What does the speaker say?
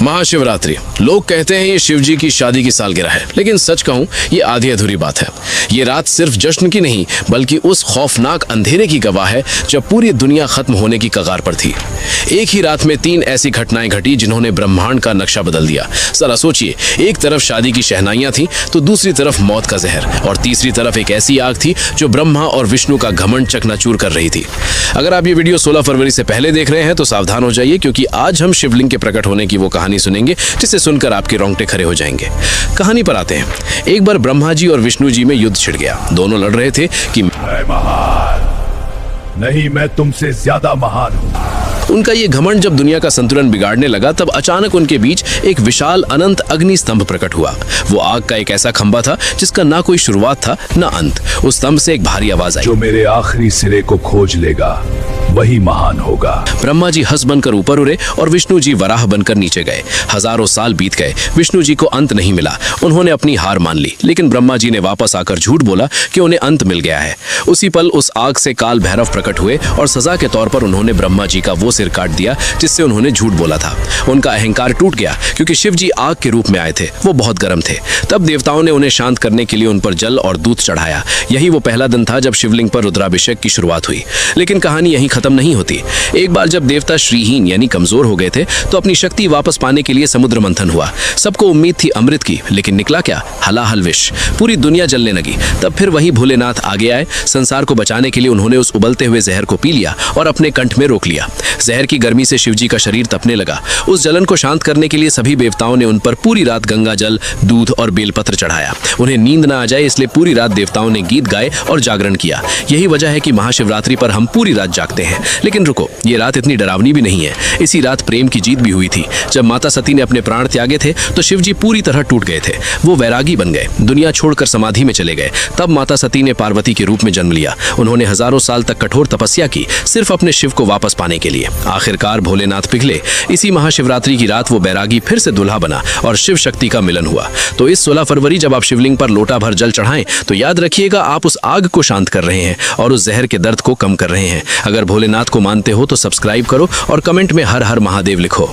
महाशिवरात्रि। लोग कहते हैं ये शिवजी की शादी की सालगिरह है, लेकिन सच कहूं ये आधी अधूरी बात है। ये रात सिर्फ जश्न की नहीं बल्कि उस खौफनाक अंधेरे की गवाह है जब पूरी दुनिया खत्म होने की कगार पर थी। एक ही रात में 3 ऐसी घटनाएं घटी जिन्होंने ब्रह्मांड का नक्शा बदल दिया। जरा सोचिए, एक तरफ शादी की शहनाइयां थी तो दूसरी तरफ मौत का जहर, और तीसरी तरफ एक ऐसी आग थी जो ब्रह्मा और विष्णु का घमंड चकनाचूर कर रही थी। अगर आप ये वीडियो 16 फरवरी से पहले देख रहे हैं तो सावधान हो जाइए, क्योंकि आज हम शिवलिंग के प्रकट होने की वो कहानी सुनेंगे जिसे सुनकर आपके रोंगटे खड़े हो जाएंगे। कहानी पर आते हैं। एक बार ब्रह्मा जी और विष्णु जी में युद्ध छिड़ गया। दोनों लड़ रहे थे कि मैं महान नहीं, मैं तुमसे ज्यादा महान हूँ। उनका ये घमंड जब दुनिया का संतुलन बिगाड़ने लगा, तब अचानक उनके बीच एक विशाल अनंत अग्नि स्तंभ प्रकट हुआ। वो आग का एक ऐसा खंभा था जिसका ना कोई शुरुआत था ना अंत। उस स्तंभ से एक भारी आवाज आई, जो मेरे आखिरी सिरे को खोज लेगा वही महान होगा। ब्रह्मा जी हंस बनकर ऊपर उड़े और विष्णु जी वराह बनकर नीचे गए। हजारों साल बीत गए, विष्णु जी को अंत नहीं मिला। उन्होंने अपनी हार मान ली, लेकिन ब्रह्मा जी ने वापस आकर झूठ बोला कि उन्हें अंत मिल गया है। उसी पल उस आग से काल भैरव प्रकट हुए और सजा के तौर पर उन्होंने ब्रह्मा जी का वो सिर काट दिया जिससे उन्होंने झूठ बोला था। उनका अहंकार टूट गया, क्योंकि शिव जी आग के रूप में आए थे। वो बहुत गर्म थे। तब देवताओं ने उन्हें शांत करने के लिए उन पर जल और दूध चढ़ाया। यही वो पहला दिन था जब शिवलिंग पर रुद्राभिषेक की शुरुआत हुई। लेकिन कहानी यहीं खत्म नहीं होती। एक बार जब देवता श्रीहीन यानी कमजोर हो गए थे, तो अपनी शक्ति वापस पाने के लिए समुद्र मंथन हुआ। सबको उम्मीद थी अमृत की, लेकिन निकला क्या? हलाहल विष। पूरी दुनिया जलने लगी। तब फिर वही भोलेनाथ आगे आए। संसार को बचाने के लिए उन्होंने उस उबलते हुए जहर को पी लिया और अपने कंठ में रोक लिया। जहर की गर्मी से शिवजी का शरीर तपने लगा। उस जलन को शांत करने के लिए सभी देवताओं ने उन पर पूरी रात गंगा जल, दूध और बेलपत्र चढ़ाया। उन्हें नींद न आ जाए, इसलिए पूरी रात देवताओं ने गीत गाए और जागरण किया। यही वजह है कि महाशिवरात्रि पर हम पूरी रात जागते हैं। लेकिन रुको, ये रात इतनी डरावनी भी नहीं है। इसी रात प्रेम की जीत भी हुई थी। जब माता सती ने अपने प्राण त्यागे थे तो शिवजी पूरी तरह टूट गए थे। वो वैरागी बन गए, दुनिया छोड़कर समाधि में चले गए। तब माता सती ने पार्वती के रूप में जन्म लिया। उन्होंने हजारों साल तक कठोर तपस्या की, सिर्फ अपने शिव को वापस पाने के लिए। आखिरकार भोलेनाथ पिघले। इसी महाशिवरात्रि की रात वो बैरागी फिर से दुल्हा बना और शिव शक्ति का मिलन हुआ। तो इस 16 फरवरी जब आप शिवलिंग पर लोटा भर जल चढ़ाएं, तो याद रखिएगा आप उस आग को शांत कर रहे हैं और उस जहर के दर्द को कम कर रहे हैं। अगर भोलेनाथ को मानते हो तो सब्सक्राइब करो और कमेंट में हर हर महादेव लिखो।